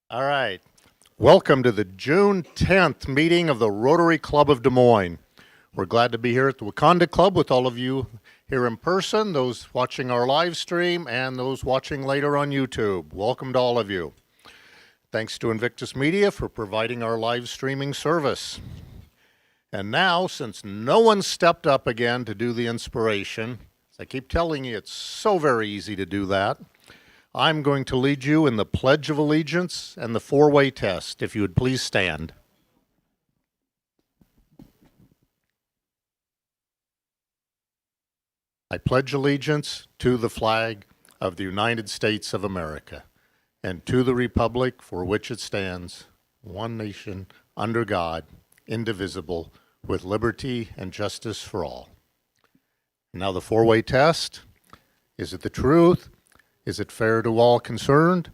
All right. Welcome to the June 10th meeting of the Rotary Club of Des Moines. We're glad to be here at the Wakanda Club with all of you here in person, those watching our live stream, and those watching later on YouTube. Welcome to all of you. Thanks to Invictus Media for providing our live streaming service. And now, since no one stepped up again to do the inspiration, as I keep telling you, it's so very easy to do that. I'm going to lead you in the Pledge of Allegiance and the four-way test. If you would please stand. I pledge allegiance to the flag of the United States of America and to the republic for which it stands, one nation, under God, indivisible, with liberty and justice for all. Now the four-way test. Is it the truth? Is it fair to all concerned?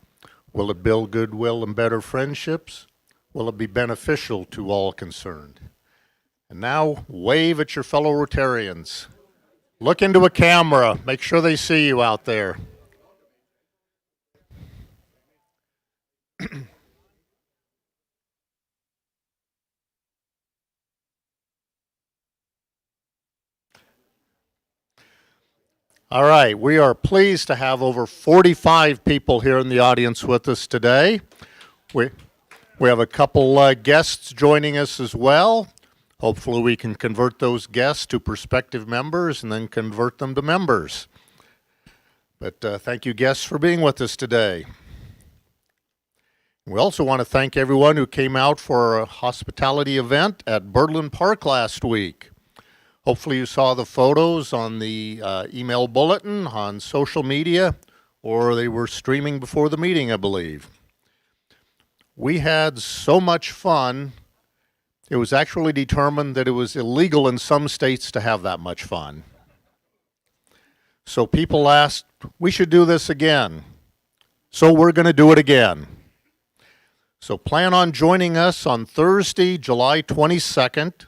Will it build goodwill and better friendships? Will it be beneficial to all concerned? And now, wave at your fellow Rotarians. Look into a camera. Make sure they see you out there. All right, we are pleased to have over 45 people here in the audience with us today. We have a couple guests joining us as well. Hopefully we can convert those guests to prospective members and then convert them to members. But thank you, guests, for being with us today. We also want to thank everyone who came out for a hospitality event at Birdland Park last week. Hopefully you saw the photos on the email bulletin, on social media, or they were streaming before the meeting, I believe. We had so much fun, it was actually determined that it was illegal in some states to have that much fun. So people asked, we should do this again. So we're going to do it again. So plan on joining us on Thursday, July 22nd,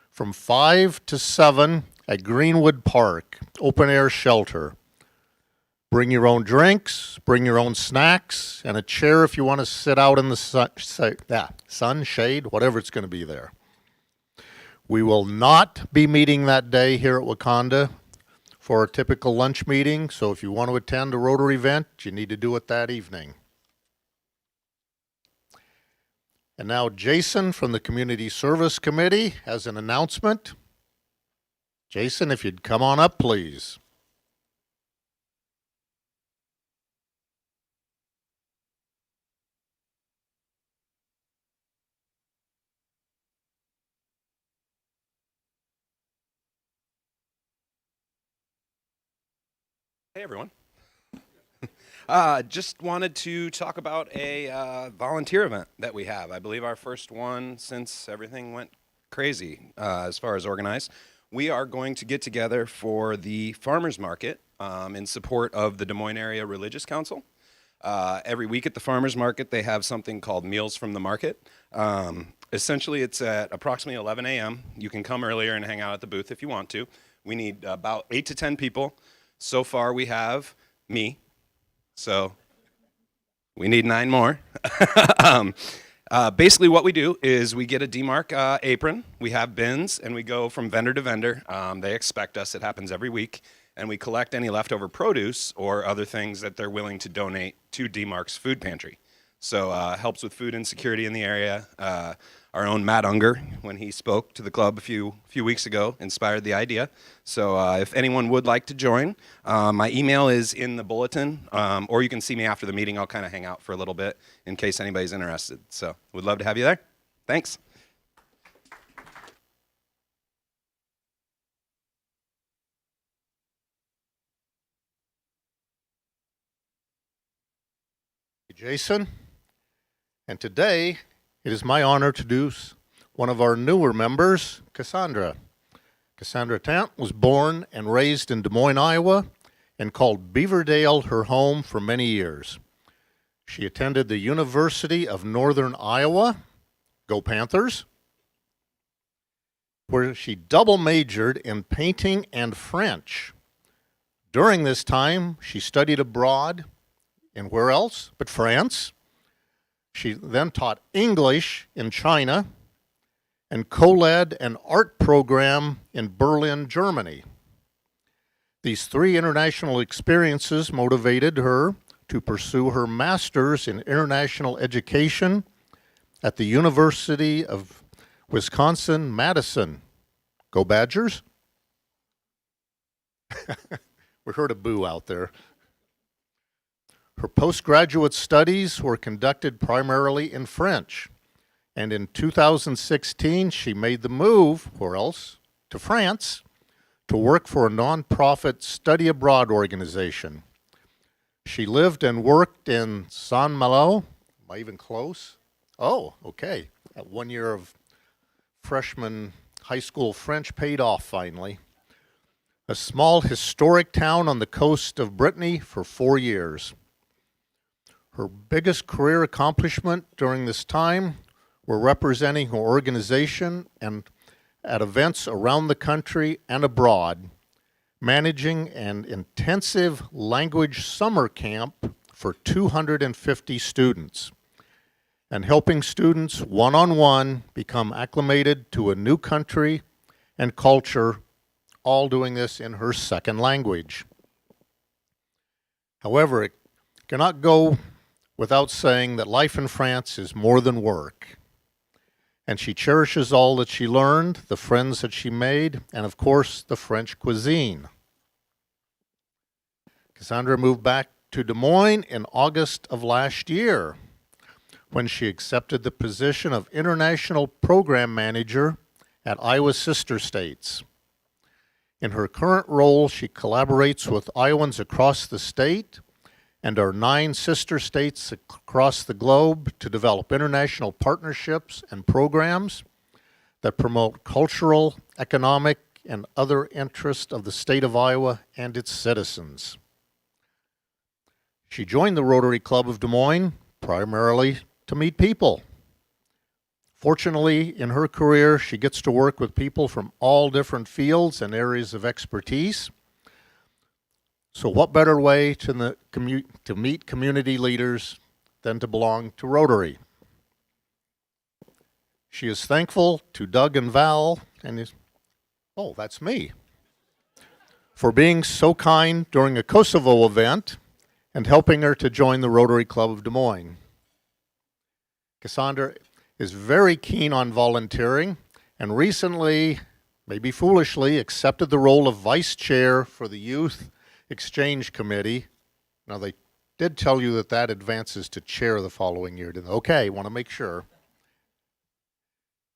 from 5 to 7 at Greenwood Park, open air shelter. Bring your own drinks, bring your own snacks, and a chair if you want to sit out in the sun, shade, whatever it's going to be there. We will not be meeting that day here at Wakanda for a typical lunch meeting, so if you want to attend a Rotary event, you need to do it that evening. And now Jason from the Community Service Committee has an announcement. Jason, if you'd come on up, please. Hey, everyone. Just wanted to talk about a volunteer event that we have. I believe our first one since everything went crazy as far as organized. We are going to get together for the farmers market in support of the Des Moines Area Religious Council. Every week at the farmers market, they have something called Meals from the Market. Essentially, it's at approximately 11 a.m. You can come earlier and hang out at the booth if you want to. We need about 8 to 10 people. So far, we have me. So we need 9 more. Basically what we do is we get a DMARC apron, we have bins, and we go from vendor to vendor. They expect us, it happens every week, and we collect any leftover produce or other things that they're willing to donate to DMARC's food pantry. So helps with food insecurity in the area. Our own Matt Unger, when he spoke to the club a few weeks ago, inspired the idea. So if anyone would like to join, my email is in the bulletin, or you can see me after the meeting. I'll kind of hang out for a little bit in case anybody's interested. So would love to have you there. Thanks. Jason, and today it is my honor to introduce one of our newer members, Cassandra. Cassandra Tant was born and raised in Des Moines, Iowa, and called Beaverdale her home for many years. She attended the University of Northern Iowa, go Panthers, where she double majored in painting and French. During this time, she studied abroad, and where else but France. She then taught English in China and co-led an art program in Berlin, Germany. These 3 international experiences motivated her to pursue her master's in international education at the University of Wisconsin-Madison. Go Badgers! We heard a boo out there. Her postgraduate studies were conducted primarily in French, and in 2016 she made the move, where else? To France, to work for a nonprofit study abroad organization. She lived and worked in Saint-Malo. Am I even close? Oh, okay. That 1 year of freshman high school French paid off finally. A small historic town on the coast of Brittany for 4 years. Her biggest career accomplishment during this time were representing her organization and at events around the country and abroad, managing an intensive language summer camp for 250 students, and helping students one-on-one become acclimated to a new country and culture, all doing this in her second language. However, it cannot go without saying that life in France is more than work. And she cherishes all that she learned, the friends that she made, and of course, the French cuisine. Cassandra moved back to Des Moines in August of last year when she accepted the position of International Program Manager at Iowa's sister states. In her current role, she collaborates with Iowans across the state and our 9 sister states across the globe to develop international partnerships and programs that promote cultural, economic, and other interests of the state of Iowa and its citizens. She joined the Rotary Club of Des Moines primarily to meet people. Fortunately, in her career, she gets to work with people from all different fields and areas of expertise. So what better way to meet community leaders than to belong to Rotary? She is thankful to Doug and Val, oh, that's me, for being so kind during a Kosovo event and helping her to join the Rotary Club of Des Moines. Cassandra is very keen on volunteering and recently, maybe foolishly, accepted the role of vice chair for the Youth Exchange Committee. Now, they did tell you that that advances to chair the following year, didn't they? Okay, want to make sure.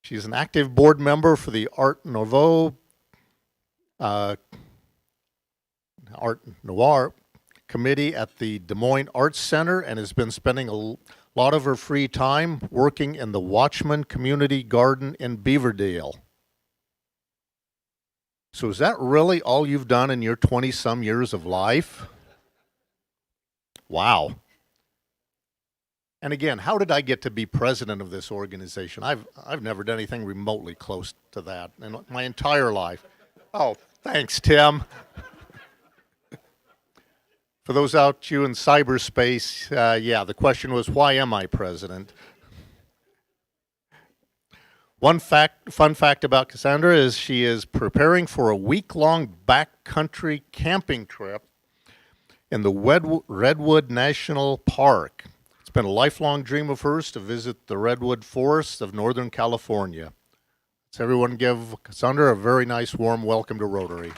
She's an active board member for the Art Nouveau, Art Noir Committee at the Des Moines Arts Center and has been spending a lot of her free time working in the Watchman Community Garden in Beaverdale. So is that really all you've done in your 20-some years of life? Wow. And again, how did I get to be president of this organization? I've never done anything remotely close to that in my entire life. Oh, thanks, Tim. For those out you in cyberspace, yeah, the question was, why am I president? One fun fact about Cassandra is she is preparing for a week-long backcountry camping trip in the Redwood National Park. It's been a lifelong dream of hers to visit the redwood forests of Northern California. Let's everyone give Cassandra a very nice, warm welcome to Rotary.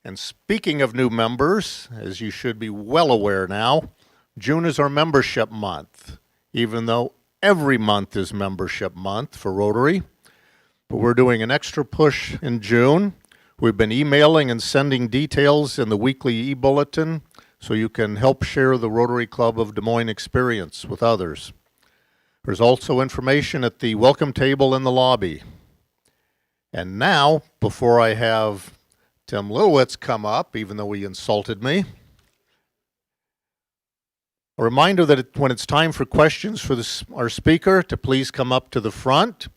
And speaking of new members, as you should be well aware now, June is our membership month, even though every month is membership month for Rotary. But we're doing an extra push in June. We've been emailing and sending details in the weekly e-bulletin so you can help share the Rotary Club of Des Moines experience with others. There's also information at the welcome table in the lobby. And now, before I have Tim Lilowitz come up, even though he insulted me, a reminder that when it's time for questions for our speaker to please come up to the front.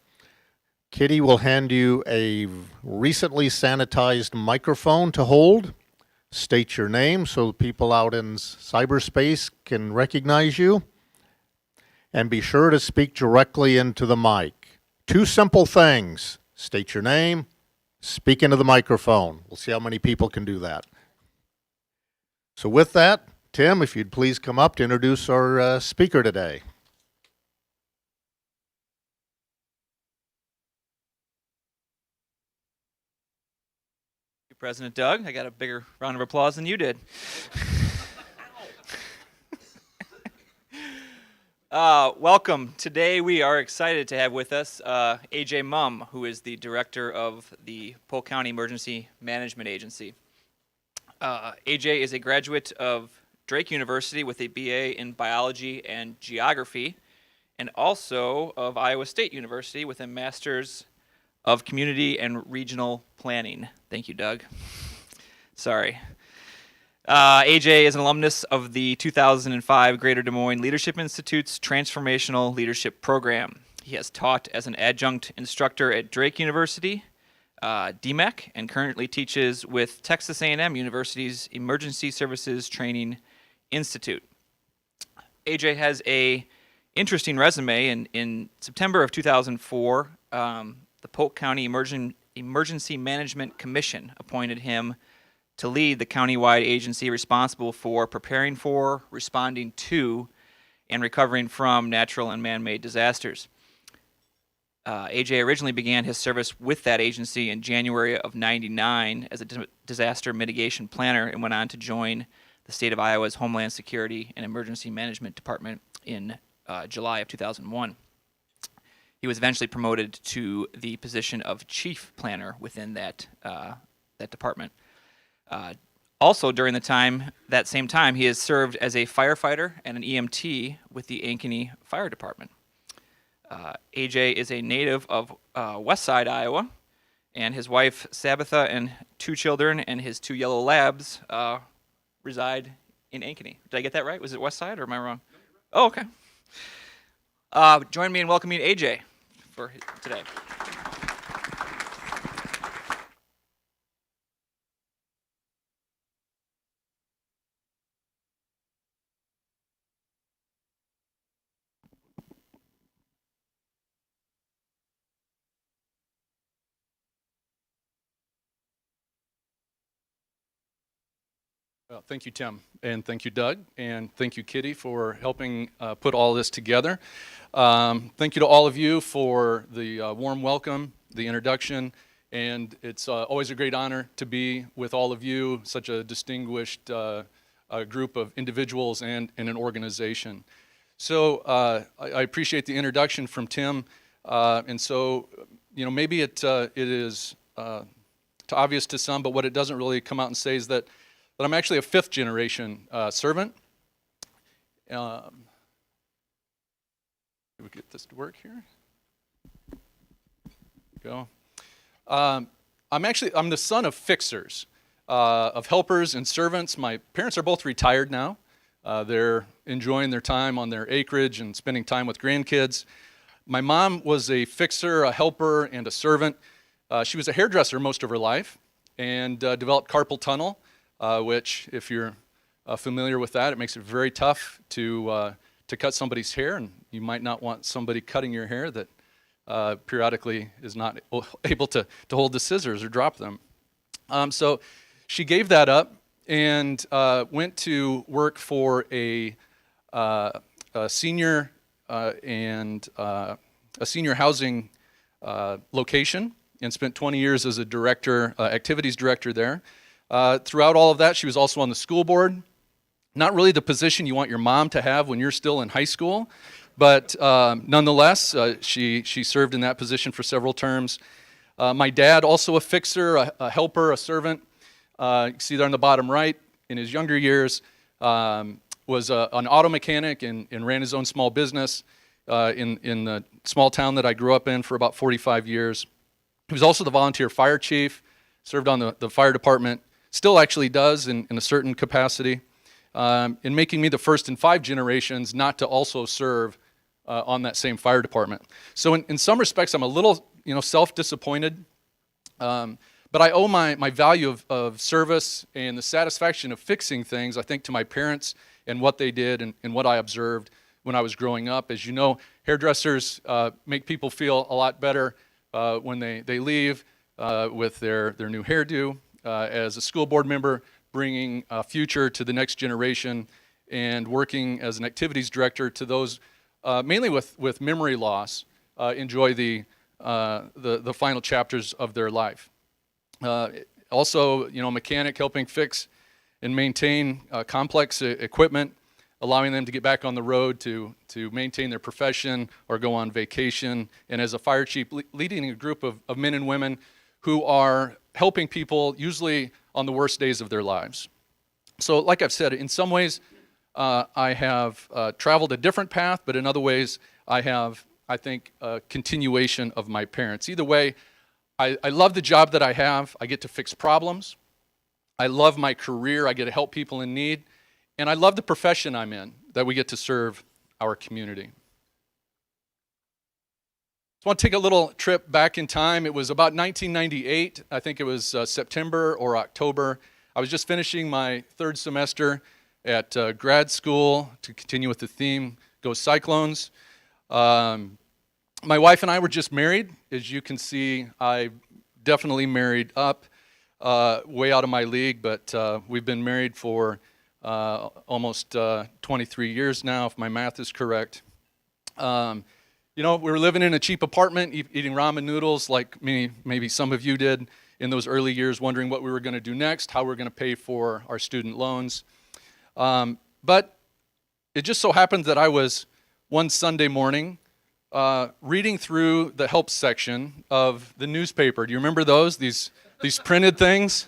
Kitty will hand you a recently sanitized microphone to hold. State your name so people out in cyberspace can recognize you. And be sure to speak directly into the mic. 2 simple things. State your name, speak into the microphone. We'll see how many people can do that. So with that, Tim, if you'd please come up to introduce our speaker today. President Doug. I got a bigger round of applause than you did. Welcome. Today we are excited to have with us AJ Mumm, who is the director of the Polk County Emergency Management Agency. AJ is a graduate of Drake University with a BA in Biology and Geography, and also of Iowa State University with a Master's of Community and Regional Planning. Thank you, Doug. Sorry. AJ is an alumnus of the 2005 Greater Des Moines Leadership Institute's Transformational Leadership Program. He has taught as an adjunct instructor at Drake University, DMEC, and currently teaches with Texas A&M University's Emergency Services Training Institute. AJ has a interesting resume. In September of 2004, the Polk County Emergency Management Commission appointed him to lead the countywide agency responsible for preparing for, responding to, and recovering from natural and man-made disasters. AJ originally began his service with that agency in January of '99 as a disaster mitigation planner and went on to join the state of Iowa's Homeland Security and Emergency Management Department in July of 2001. He was eventually promoted to the position of chief planner within that department. Also, during that same time, he has served as a firefighter and an EMT with the Ankeny Fire Department. AJ is a native of Westside, Iowa, and his wife, Sabitha, and 2 children and his 2 yellow labs reside in Ankeny. Did I get that right? Was it Westside, or am I wrong? Oh, okay. Join me in welcoming AJ for today. Well, thank you, Tim, and thank you, Doug, and thank you, Kitty, for helping put all this together. Thank you to all of you for the warm welcome, the introduction, and it's always a great honor to be with all of you, such a distinguished group of individuals and an organization. So I appreciate the introduction from Tim, and so, maybe it is obvious to some, but what it doesn't really come out and say is that I'm actually a 5th generation servant. Can we get this to work here? Go. I'm the son of fixers, of helpers and servants. My parents are both retired now. They're enjoying their time on their acreage and spending time with grandkids. My mom was a fixer, a helper, and a servant. She was a hairdresser most of her life and developed carpal tunnel, which, if you're familiar with that, it makes it very tough to cut somebody's hair, and you might not want somebody cutting your hair that periodically is not able to hold the scissors or drop them. So she gave that up and went to work for a senior housing location and spent 20 years as a director, activities director there. Throughout all of that, she was also on the school board. Not really the position you want your mom to have when you're still in high school, but nonetheless, she served in that position for several terms. My dad, also a fixer, a helper, a servant. You can see there on the bottom right, in his younger years, was an auto mechanic and ran his own small business in the small town that I grew up in for about 45 years. He was also the volunteer fire chief, served on the fire department, still actually does in a certain capacity, in making me the first in 5 generations not to also serve on that same fire department. So in some respects, I'm a little self-disappointed, But I owe my value of service and the satisfaction of fixing things, I think, to my parents and what they did and what I observed when I was growing up. As you know, hairdressers make people feel a lot better when they leave with their new hairdo. As a school board member, bringing a future to the next generation and working as an activities director to those mainly with memory loss, enjoy the final chapters of their life. Also, mechanic, helping fix and maintain complex equipment, allowing them to get back on the road to maintain their profession or go on vacation. And as a fire chief, leading a group of men and women who are helping people usually on the worst days of their lives. So like I've said, in some ways, I have traveled a different path, but in other ways, I have, I think, a continuation of my parents. Either way, I love the job that I have. I get to fix problems. I love my career. I get to help people in need. And I love the profession I'm in, that we get to serve our community. So I want to take a little trip back in time. It was about 1998. I think it was September or October. I was just finishing my third semester at grad school to continue with the theme, Go Cyclones. My wife and I were just married. As you can see, I definitely married up, way out of my league, but we've been married for almost 23 years now, if my math is correct. We were living in a cheap apartment, eating ramen noodles like maybe some of you did in those early years, wondering what we were going to do next, how we were going to pay for our student loans. But it just so happened that I was one Sunday morning reading through the help section of the newspaper. Do you remember those? These printed things?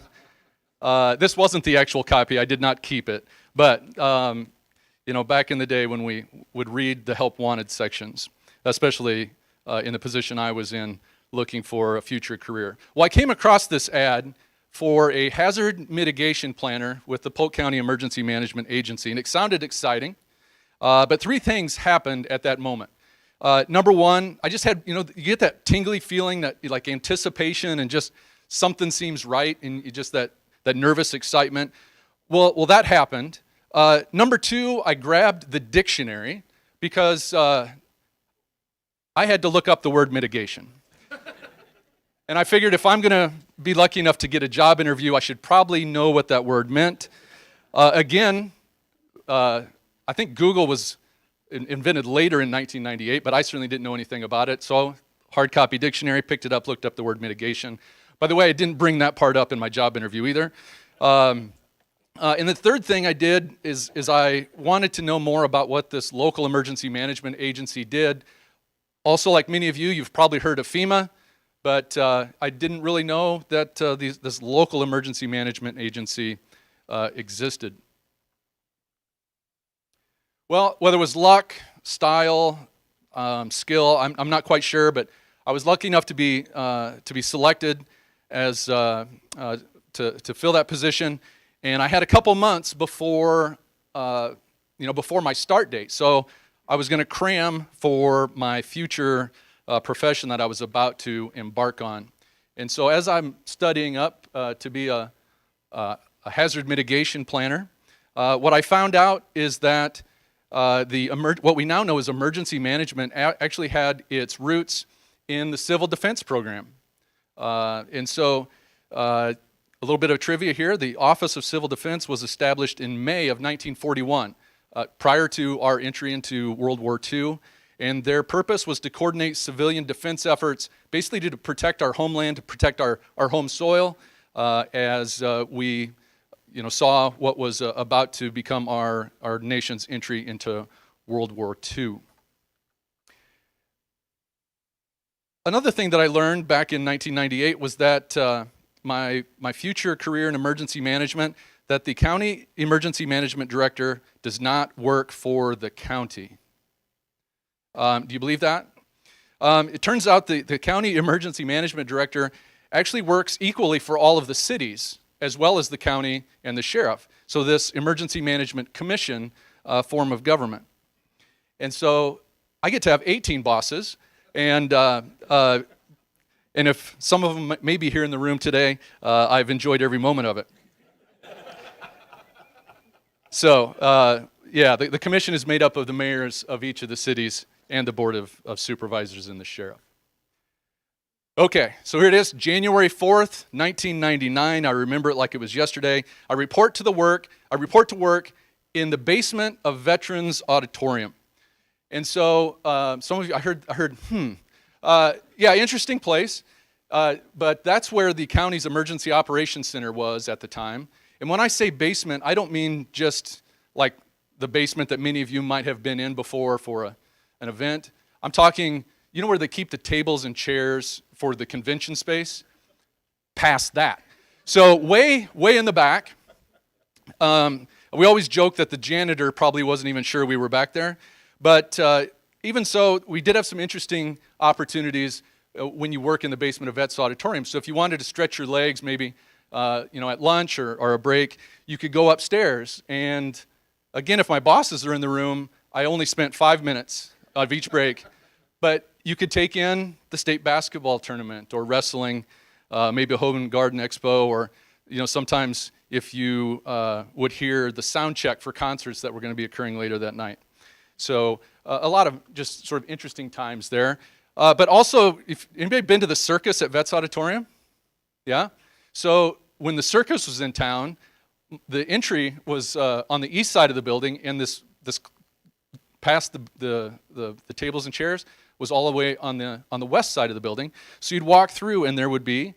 This wasn't the actual copy. I did not keep it. But, back in the day when we would read the help wanted sections, especially in the position I was in, looking for a future career. Well, I came across this ad for a hazard mitigation planner with the Polk County Emergency Management Agency, and it sounded exciting. But three things happened at that moment. Number one, I just had, you get that tingly feeling, that like anticipation and just something seems right, and you just that nervous excitement. Well, that happened. Number two, I grabbed the dictionary because I had to look up the word mitigation. And I figured if I'm going to be lucky enough to get a job interview, I should probably know what that word meant. Again, I think Google was invented later in 1998, but I certainly didn't know anything about it. So hard copy dictionary, picked it up, looked up the word mitigation. By the way, I didn't bring that part up in my job interview either. And the third thing I did is I wanted to know more about what this local emergency management agency did. Also, like many of you, you've probably heard of FEMA, but I didn't really know that this local emergency management agency existed. Well, whether it was luck, style, skill, I'm not quite sure, but I was lucky enough to be selected as to fill that position, and I had a couple months before before my start date. So I was going to cram for my future profession that I was about to embark on. And so as I'm studying up to be a hazard mitigation planner, what I found out is that what we now know as emergency management actually had its roots in the civil defense program. And so a little bit of trivia here. The Office of Civil Defense was established in May of 1941, prior to our entry into World War II. And their purpose was to coordinate civilian defense efforts, basically to protect our homeland, to protect our home soil, as we saw what was about to become our nation's entry into World War II. Another thing that I learned back in 1998 was that my future career in emergency management, that the county emergency management director does not work for the county. Do you believe that? It turns out the county emergency management director actually works equally for all of the cities, as well as the county and the sheriff. So this emergency management commission form of government. And so I get to have 18 bosses, and And if some of them may be here in the room today, I've enjoyed every moment of it. So, yeah, the commission is made up of the mayors of each of the cities and the board of supervisors and the sheriff. Okay, so here it is, January 4th, 1999. I remember it like it was yesterday. I report to work in the basement of Veterans Auditorium. And so some of you, I heard, yeah, interesting place. But that's where the county's emergency operations center was at the time. And when I say basement, I don't mean just like the basement that many of you might have been in before for an event. I'm talking, you know where they keep the tables and chairs for the convention space? Past that. So way in the back. We always joke that the janitor probably wasn't even sure we were back there. But even so, we did have some interesting opportunities when you work in the basement of Vets Auditorium. So if you wanted to stretch your legs, maybe at lunch or a break, you could go upstairs. And again, if my bosses are in the room, I only spent 5 minutes of each break. But you could take in the state basketball tournament or wrestling, maybe a home and garden expo, or sometimes if you would hear the sound check for concerts that were going to be occurring later that night. So a lot of just sort of interesting times there. But also, if anybody been to the circus at Vets Auditorium? Yeah? So when the circus was in town, the entry was on the east side of the building, and this past the tables and chairs was all the way on the west side of the building. So you'd walk through, and there would be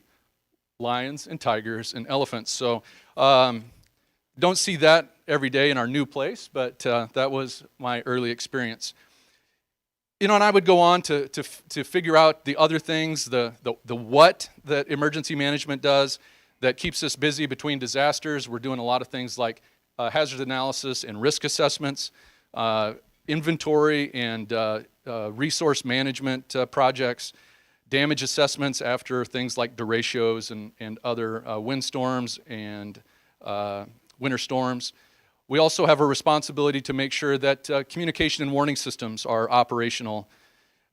lions and tigers and elephants. So don't see that every day in our new place, but that was my early experience. And I would go on to figure out the other things, the what that emergency management does that keeps us busy between disasters. We're doing a lot of things like hazard analysis and risk assessments, inventory and resource management projects, damage assessments after things like derechos and other windstorms and winter storms. We also have a responsibility to make sure that communication and warning systems are operational.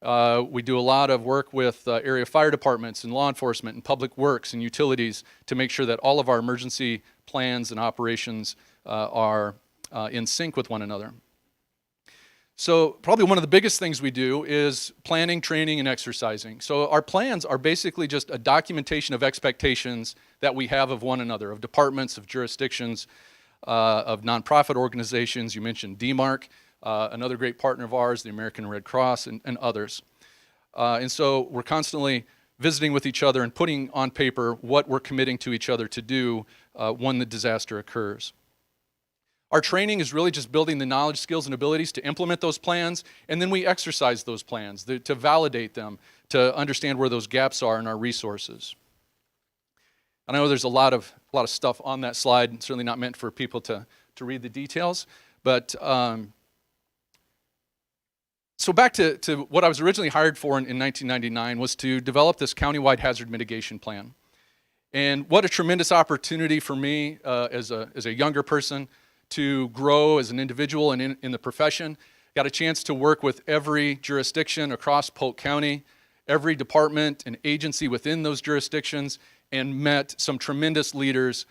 We do a lot of work with area fire departments and law enforcement and public works and utilities to make sure that all of our emergency plans and operations are in sync with one another. So probably one of the biggest things we do is planning, training, and exercising. So our plans are basically just a documentation of expectations that we have of one another, of departments, of jurisdictions, of nonprofit organizations. You mentioned DMARC, another great partner of ours, the American Red Cross, and others. And so we're constantly visiting with each other and putting on paper what we're committing to each other to do when the disaster occurs. Our training is really just building the knowledge, skills, and abilities to implement those plans, and then we exercise those plans to validate them, to understand where those gaps are in our resources. I know there's a lot of stuff on that slide, certainly not meant for people to read the details, but so back to what I was originally hired for in 1999 was to develop this countywide hazard mitigation plan. And what a tremendous opportunity for me as a younger person to grow as an individual and in the profession. Got a chance to work with every jurisdiction across Polk County, every department and agency within those jurisdictions, and met some tremendous leaders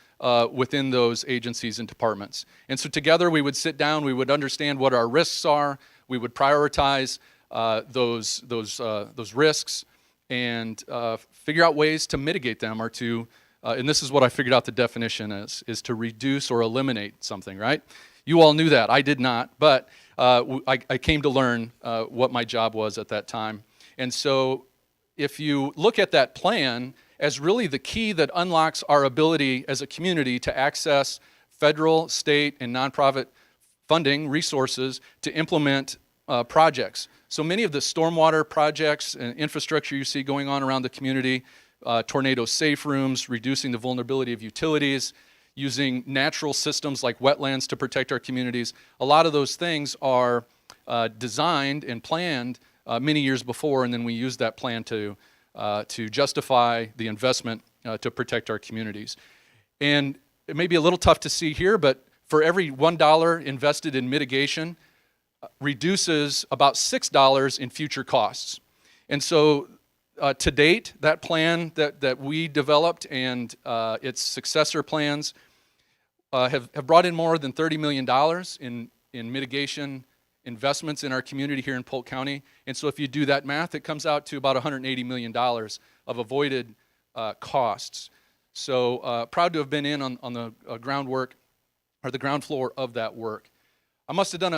within those agencies and departments. And so together we would sit down, we would understand what our risks are, we would prioritize those risks and figure out ways to mitigate them or to and this is what I figured out the definition is to reduce or eliminate something, right? You all knew that. I did not, but I came to learn what my job was at that time. And so if you look at that plan as really the key that unlocks our ability as a community to access federal, state, and nonprofit funding resources to implement projects. So many of the stormwater projects and infrastructure you see going on around the community, tornado safe rooms, reducing the vulnerability of utilities, using natural systems like wetlands to protect our communities. A lot of those things are designed and planned many years before, and then we use that plan to justify the investment to protect our communities. And it may be a little tough to see here, but for every $1 invested in mitigation, reduces about $6 in future costs. And so to date, that plan that we developed and its successor plans have brought in more than $30 million in mitigation investments in our community here in Polk County. And so if you do that math, it comes out to about $180 million of avoided costs. So proud to have been in on the groundwork, or the ground floor of that work. I must have done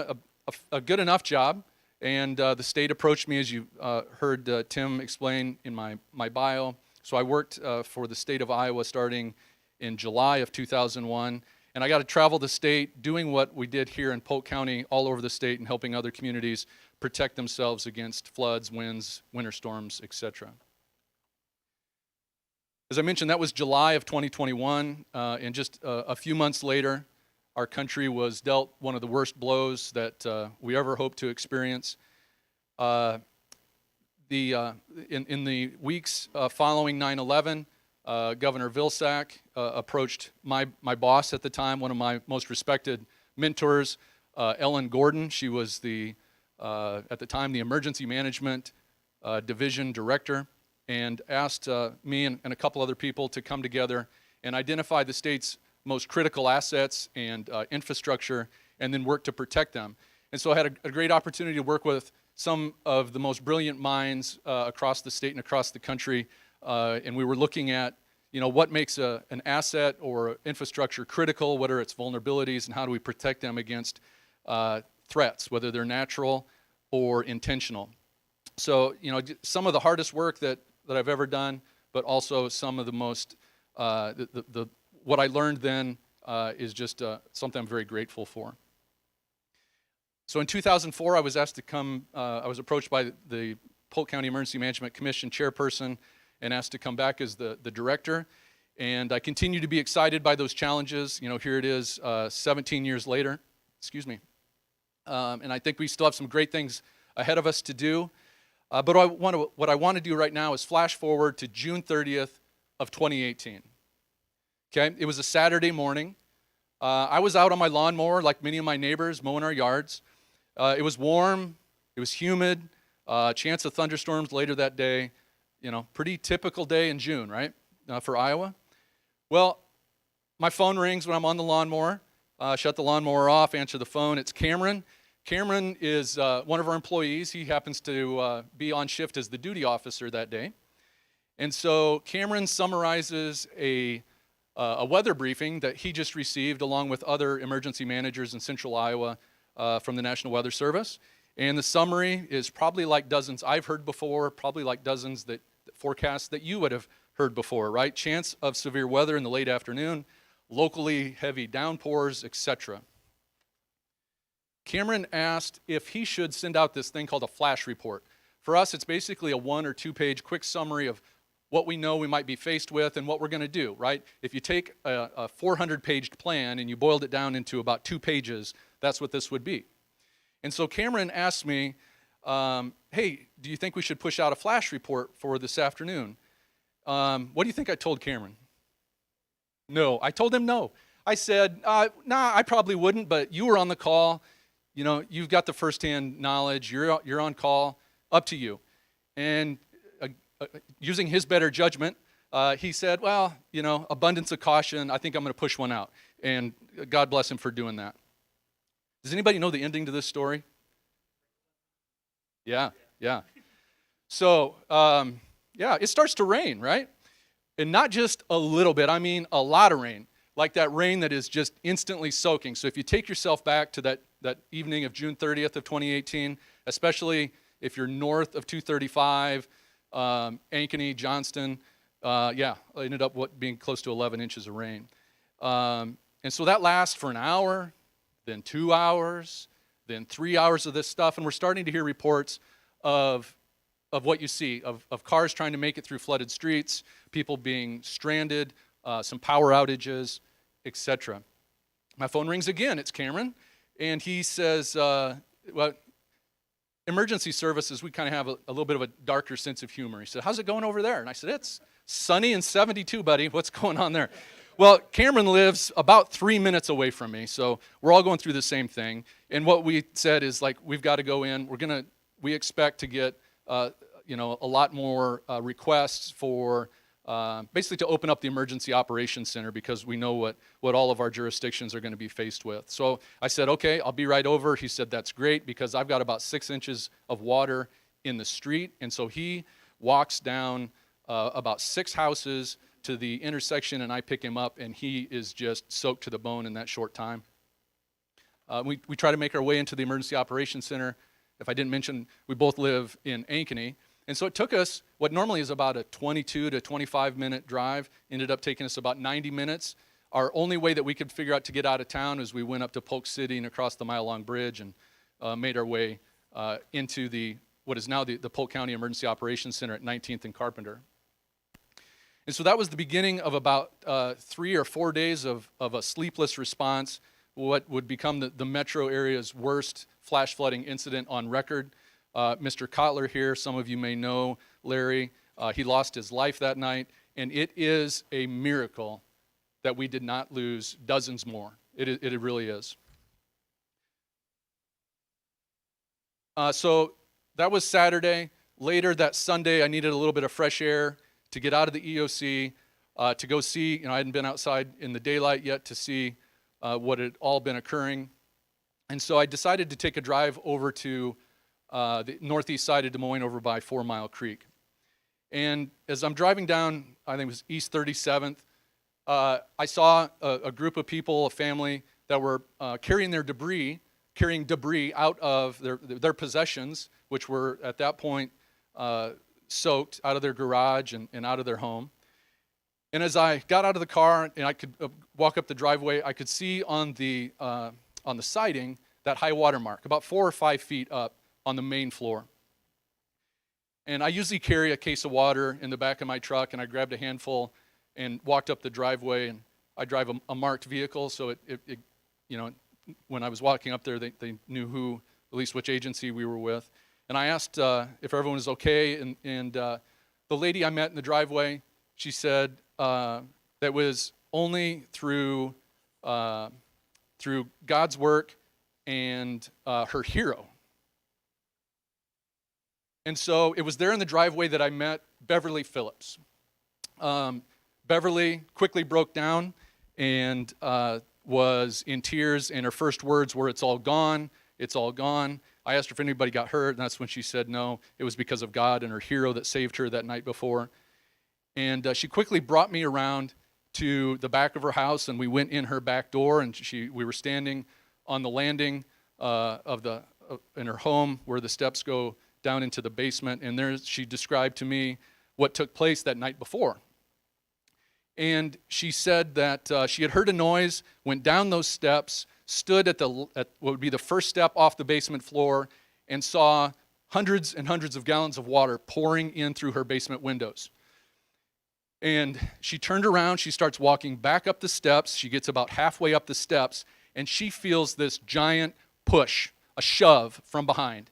a good enough job, and the state approached me, as you heard Tim explain in my bio. So I worked for the state of Iowa starting in July of 2001, and I got to travel the state doing what we did here in Polk County all over the state and helping other communities protect themselves against floods, winds, winter storms, etc. As I mentioned, that was July of 2021, and just a few months later, our country was dealt one of the worst blows that we ever hoped to experience. In the weeks following 9/11, Governor Vilsack approached my boss at the time, one of my most respected mentors, Ellen Gordon. She was at the time the Emergency Management Division Director, and asked me and a couple other people to come together and identify the state's most critical assets and infrastructure, and then work to protect them. And so I had a great opportunity to work with some of the most brilliant minds across the state and across the country, and we were looking at, what makes an asset or infrastructure critical, what are its vulnerabilities, and how do we protect them against threats, whether they're natural or intentional. So, some of the hardest work that I've ever done, but also some of the most, what I learned then is just something I'm very grateful for. So in 2004, I was asked to come, I was approached by the Polk County Emergency Management Commission chairperson and asked to come back as the director. And I continue to be excited by those challenges. Here it is 17 years later, excuse me. And I think we still have some great things ahead of us to do. But what I want to do right now is flash forward to June 30th of 2018. Okay, it was a Saturday morning. I was out on my lawnmower like many of my neighbors mowing our yards. It was warm, it was humid, chance of thunderstorms later that day. Pretty typical day in June, right, for Iowa? Well, my phone rings when I'm on the lawnmower. Shut the lawnmower off, answer the phone. It's Cameron. Cameron is one of our employees. He happens to be on shift as the duty officer that day. And so Cameron summarizes a weather briefing that he just received along with other emergency managers in central Iowa from the National Weather Service. And the summary is probably like dozens I've heard before, probably like dozens that forecasts that you would have heard before, right? Chance of severe weather in the late afternoon, locally heavy downpours, etc. Cameron asked if he should send out this thing called a flash report. For us, it's basically a 1 or 2 page quick summary of what we know we might be faced with and what we're going to do, right? If you take a 400-paged plan and you boiled it down into about 2 pages, that's what this would be. And so Cameron asked me, hey, do you think we should push out a flash report for this afternoon? What do you think I told Cameron? No, I told him no. I said, nah, I probably wouldn't, but you were on the call. You've got the firsthand knowledge. You're on call. Up to you. And using his better judgment, he said, well, abundance of caution. I think I'm going to push one out. And God bless him for doing that. Does anybody know the ending to this story? Yeah. So, it starts to rain, right? And not just a little bit, I mean a lot of rain. Like that rain that is just instantly soaking. So if you take yourself back to that evening of June 30th of 2018, especially if you're north of 235, Ankeny, Johnston, it ended up being close to 11 inches of rain. And so that lasts for an hour, then 2 hours, then 3 hours of this stuff, and we're starting to hear reports of what you see, of cars trying to make it through flooded streets, people being stranded, some power outages, etc. My phone rings again. It's Cameron, and he says, emergency services, we kind of have a little bit of a darker sense of humor. He said, how's it going over there? And I said, it's sunny and 72, buddy. What's going on there? Well, Cameron lives about 3 minutes away from me, so we're all going through the same thing. And what we said is, we've got to go in. We expect to get a lot more requests for basically to open up the emergency operations center because we know what all of our jurisdictions are going to be faced with. So I said, okay, I'll be right over. He said, that's great because I've got about 6 inches of water in the street. And so he walks down about 6 houses to the intersection, and I pick him up, and he is just soaked to the bone in that short time. We try to make our way into the emergency operations center. If I didn't mention, we both live in Ankeny. And so it took us, what normally is about a 22 to 25 minute drive, ended up taking us about 90 minutes. Our only way that we could figure out to get out of town is we went up to Polk City and across the mile-long bridge and made our way into what is now the Polk County Emergency Operations Center at 19th and Carpenter. And so that was the beginning of about 3 or 4 days of a sleepless response, what would become the metro area's worst flash flooding incident on record. Mr. Kotler here, some of you may know Larry, he lost his life that night, and it is a miracle that we did not lose dozens more. It really is. So that was Saturday. Later that Sunday, I needed a little bit of fresh air to get out of the EOC, to go see, I hadn't been outside in the daylight yet to see what had all been occurring. And so I decided to take a drive over to the northeast side of Des Moines over by 4 Mile Creek. And as I'm driving down, I think it was East 37th, I saw a group of people, a family, that were carrying debris out of their possessions, which were at that point soaked out of their garage and out of their home. And as I got out of the car and I could walk up the driveway, I could see on the siding that high water mark, about 4 or 5 feet up on the main floor. And I usually carry a case of water in the back of my truck, and I grabbed a handful and walked up the driveway. And I drive a marked vehicle, so when I was walking up there, they knew at least which agency we were with. And I asked if everyone was okay, and the lady I met in the driveway, she said that was only through God's work and her hero. And so it was there in the driveway that I met Beverly Phillips. Beverly quickly broke down and was in tears, and her first words were, "It's all gone, it's all gone." I asked her if anybody got hurt, and that's when she said no, it was because of God and her hero that saved her that night before. And she quickly brought me around to the back of her house, and we went in her back door, and we were standing on the landing in her home where the steps go down into the basement, and there she described to me what took place that night before. And she said that she had heard a noise, went down those steps, stood at what would be the first step off the basement floor, and saw hundreds and hundreds of gallons of water pouring in through her basement windows. And she turned around, she starts walking back up the steps, she gets about halfway up the steps, and she feels this giant push, a shove from behind.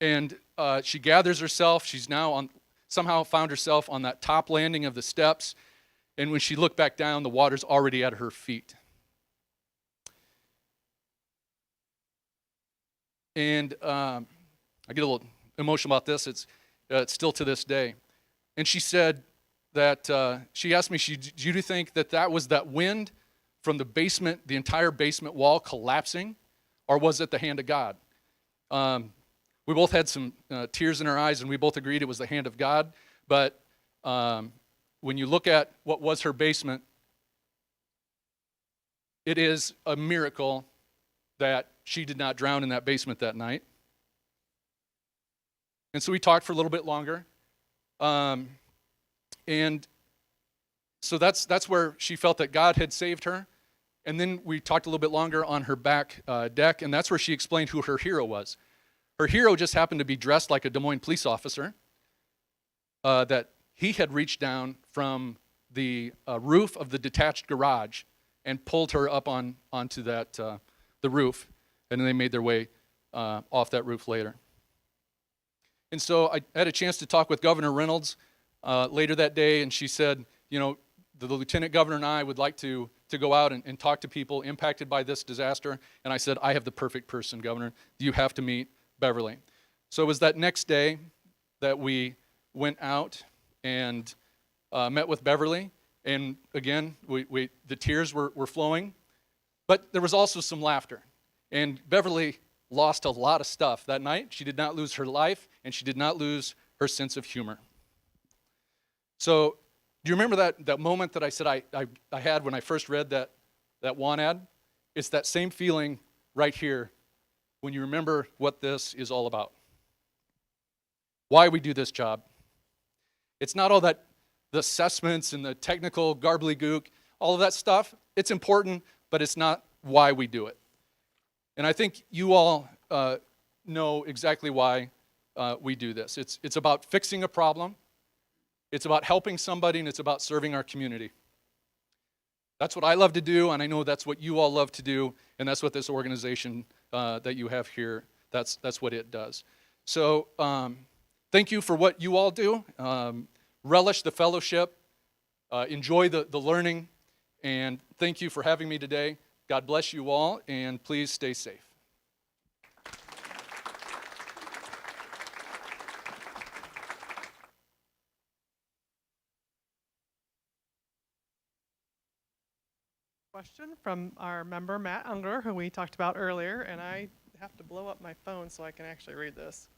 And she gathers herself, she's now somehow found herself on that top landing of the steps, and when she looked back down, the water's already at her feet. And I get a little emotional about this, it's still to this day. And she said that, she asked me, do you think that was that wind from the basement, the entire basement wall collapsing, or was it the hand of God? We both had some tears in our eyes, and we both agreed it was the hand of God. But when you look at what was her basement, it is a miracle that she did not drown in that basement that night. And so we talked for a little bit longer. And so that's where she felt that God had saved her. And then we talked a little bit longer on her back deck, and that's where she explained who her hero was. Her hero just happened to be dressed like a Des Moines police officer, that he had reached down from the roof of the detached garage and pulled her up onto the roof, and then they made their way off that roof later. And so I had a chance to talk with Governor Reynolds later that day, and she said, the lieutenant governor and I would like to go out and talk to people impacted by this disaster. And I said, I have the perfect person, Governor. You have to meet Beverly. So it was that next day that we went out and met with Beverly. And again, the tears were flowing, but there was also some laughter. And Beverly lost a lot of stuff that night. She did not lose her life, and she did not lose her sense of humor. So do you remember that moment that I said I had when I first read that want ad? It's that same feeling right here when you remember what this is all about. Why we do this job. It's not all that the assessments and the technical garbly-gook, all of that stuff. It's important, but it's not why we do it. And I think you all know exactly why we do this. It's about fixing a problem. It's about helping somebody, and it's about serving our community. That's what I love to do, and I know that's what you all love to do, and that's what this organization that you have here, that's what it does. So thank you for what you all do. Relish the fellowship. Enjoy the learning, and thank you for having me today. God bless you all, and please stay safe. Question from our member, Matt Unger, who we talked about earlier, and I have to blow up my phone so I can actually read this.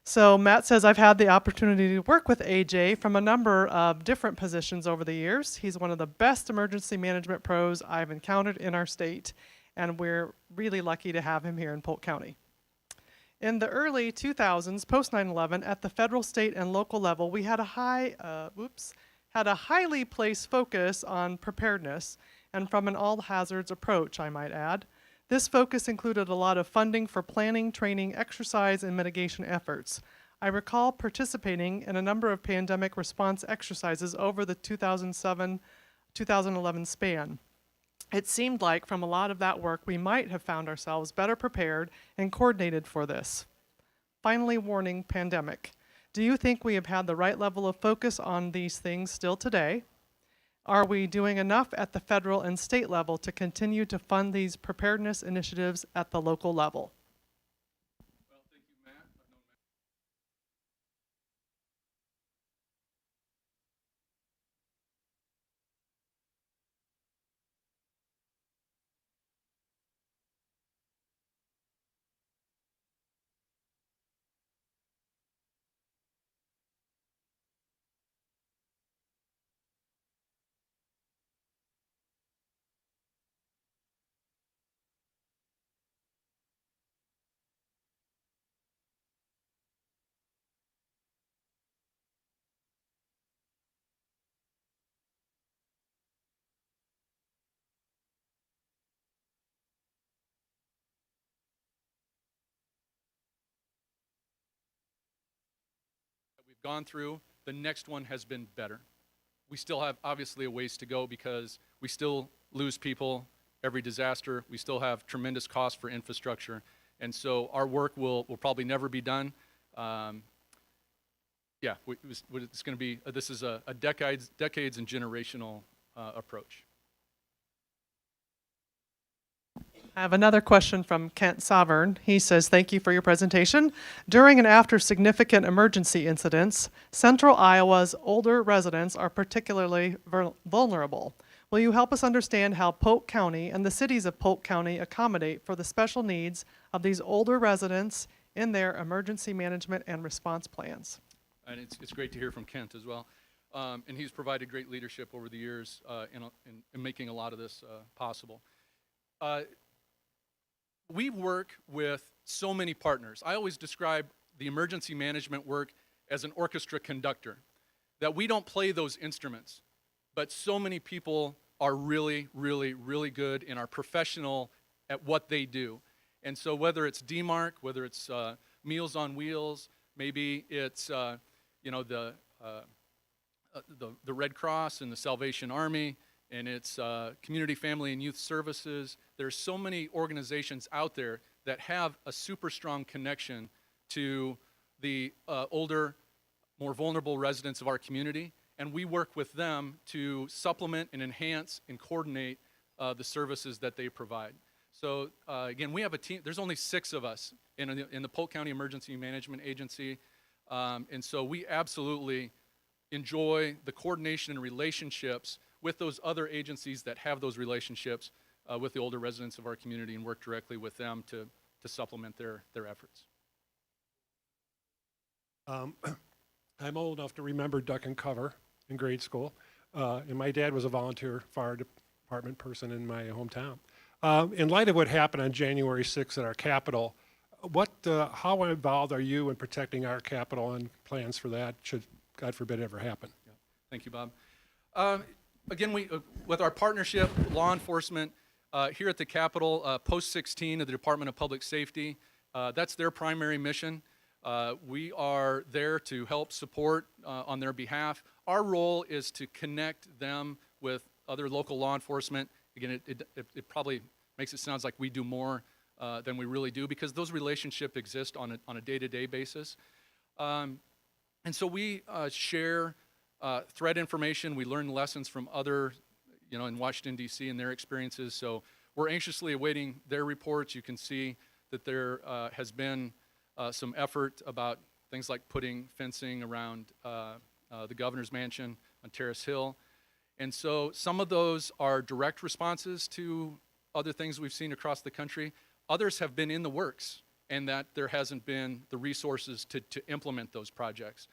So Matt says, I've had the opportunity to work with AJ from a number of different positions over the years. He's one of the best emergency management pros I've encountered in our state, and we're really lucky to have him here in Polk County. In the early 2000s, post 9/11, at the federal, state, and local level, we had a highly placed focus on preparedness, and from an all-hazards approach, I might add. This focus included a lot of funding for planning, training, exercise, and mitigation efforts. I recall participating in a number of pandemic response exercises over the 2007-2011 span. It seemed like from a lot of that work, we might have found ourselves better prepared and coordinated for this. Finally, warning, pandemic. Do you think we have had the right level of focus on these things still today? Are we doing enough at the federal and state level to continue to fund these preparedness initiatives at the local level? Well, thank you, Matt. I've known Matt. That we've gone through, the next one has been better. We still have obviously a ways to go because we still lose people every disaster. We still have tremendous costs for infrastructure. And so our work will probably never be done. Yeah, it's going to be, this is a decades and generational approach. I have another question from Kent Sovereign. He says, thank you for your presentation. During and after significant emergency incidents, Central Iowa's older residents are particularly vulnerable. Will you help us understand how Polk County and the cities of Polk County accommodate for the special needs of these older residents in their emergency management and response plans? And it's great to hear from Kent as well. And he's provided great leadership over the years in making a lot of this possible. We work with so many partners. I always describe the emergency management work as an orchestra conductor, that we don't play those instruments, but so many people are really, really, really good and are professional at what they do. And so whether it's DMARC, whether it's Meals on Wheels, maybe it's the Red Cross and the Salvation Army, and it's Community, Family, and Youth Services. There's so many organizations out there that have a super strong connection to the older, more vulnerable residents of our community, and we work with them to supplement and enhance and coordinate the services that they provide. So again, we have a team. There's only 6 of us in the Polk County Emergency Management Agency. And so we absolutely enjoy the coordination and relationships with those other agencies that have those relationships with the older residents of our community and work directly with them to supplement their efforts. I'm old enough to remember duck and cover in grade school, and my dad was a volunteer fire department person in my hometown. In light of what happened on January 6th at our Capitol, how involved are you in protecting our Capitol and plans for that should, God forbid, ever happen? Thank you, Bob. Again, with our partnership, law enforcement, here at the Capitol, Post 16 of the Department of Public Safety, that's their primary mission. We are there to help support on their behalf. Our role is to connect them with other local law enforcement. Again, it probably makes it sound like we do more than we really do, because those relationships exist on a day-to-day basis. And so we share threat information. We learn lessons from other, in Washington, D.C. and their experiences. So we're anxiously awaiting their reports. You can see that there has been some effort about things like putting fencing around the governor's mansion on Terrace Hill. And so some of those are direct responses to other things we've seen across the country. Others have been in the works, and that there hasn't been the resources to implement those projects.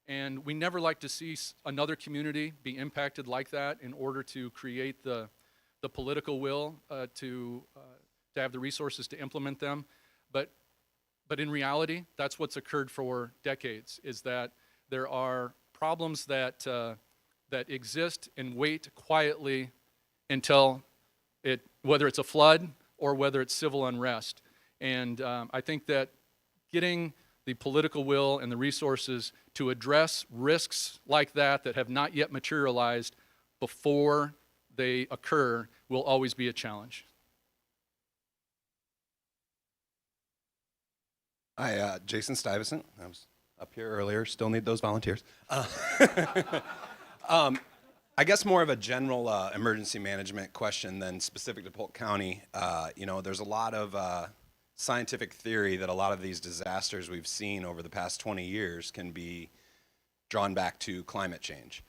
And we never like to see another community be impacted like that in order to create the political will to have the resources to implement them. But in reality, that's what's occurred for decades, is that there are problems that exist and wait quietly until whether it's a flood or whether it's civil unrest. And I think that getting the political will and the resources to address risks like that have not yet materialized before they occur will always be a challenge. Hi, Jason Stuyvesant. I was up here earlier. Still need those volunteers. I guess more of a general emergency management question than specific to Polk County. There's a lot of scientific theory that a lot of these disasters we've seen over the past 20 years can be drawn back to climate change.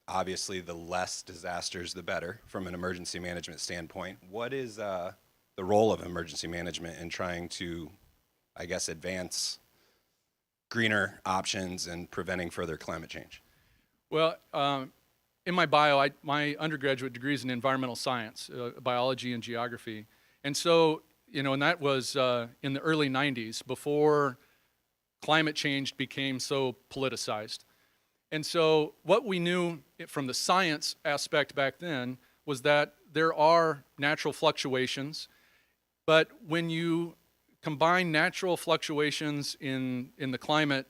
Obviously, the less disasters, the better from an emergency management standpoint. What is the role of emergency management in trying to, I guess, advance greener options and preventing further climate change? Well, in my bio, my undergraduate degree is in environmental science, biology and geography. And so, and that was in the early 90s, before climate change became so politicized. And so what we knew from the science aspect back then was that there are natural fluctuations, but when you combine natural fluctuations in the climate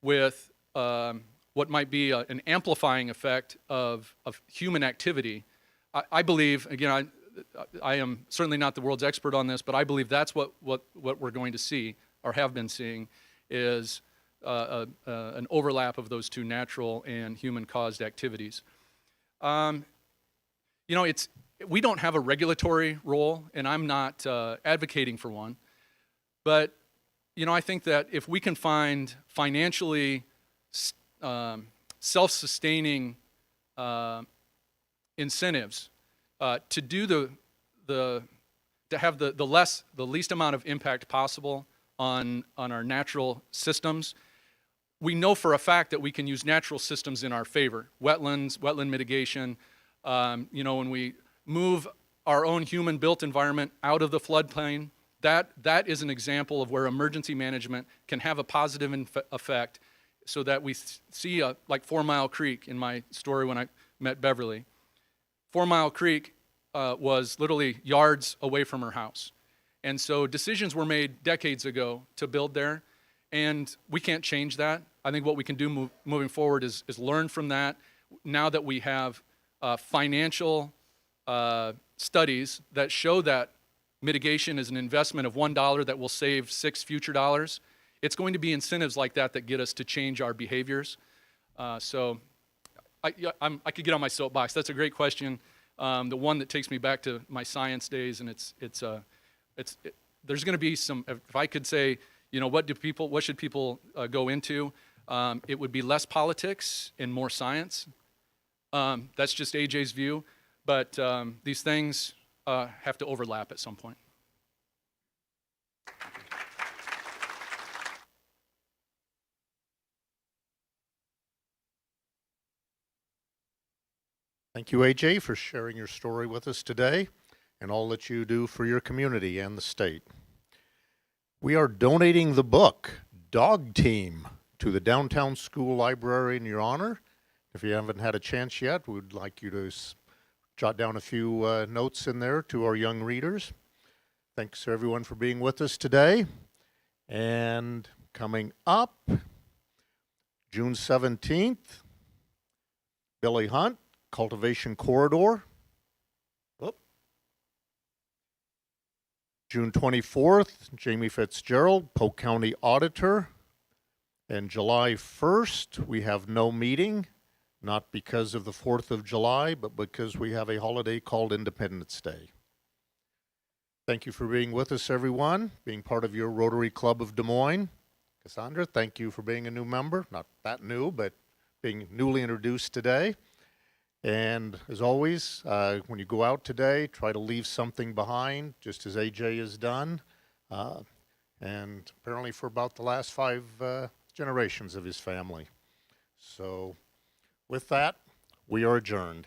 with what might be an amplifying effect of human activity, I believe, again, I am certainly not the world's expert on this, but I believe that's what we're going to see, or have been seeing, is an overlap of those two natural and human-caused activities. We don't have a regulatory role, and I'm not advocating for one, but I think that if we can find financially self-sustaining incentives to do to have the least amount of impact possible on our natural systems, we know for a fact that we can use natural systems in our favor. Wetland mitigation. When we move our own human-built environment out of the floodplain, that is an example of where emergency management can have a positive effect, so that we see like 4 Mile Creek in my story when I met Beverly. 4 Mile Creek was literally yards away from her house. And so decisions were made decades ago to build there, and we can't change that. I think what we can do moving forward is learn from that. Now that we have financial studies that show that mitigation is an investment of $1 that will save 6 future dollars, it's going to be incentives like that get us to change our behaviors. So I could get on my soapbox. That's a great question. The one that takes me back to my science days, and there's going to be some. If I could say, You know, what should people go into? It would be less politics and more science. That's just AJ's view, but these things have to overlap at some point. Thank you, AJ, for sharing your story with us today and all that you do for your community and the state. We are donating the book, Dog Team, to the Downtown School Library in your honor. If you haven't had a chance yet, we'd like you to jot down a few notes in there to our young readers. Thanks everyone for being with us today. And coming up, June 17th, Billy Hunt, Cultivation Corridor. Whoop. June 24th, Jamie Fitzgerald, Polk County Auditor. And July 1st, we have no meeting, not because of the 4th of July, but because we have a holiday called Independence Day. Thank you for being with us, everyone, being part of your Rotary Club of Des Moines. Cassandra, thank you for being a new member. Not that new, but being newly introduced today. And as always, when you go out today, try to leave something behind, just as AJ has done. And apparently for about the last 5 generations of his family. So with that, we are adjourned.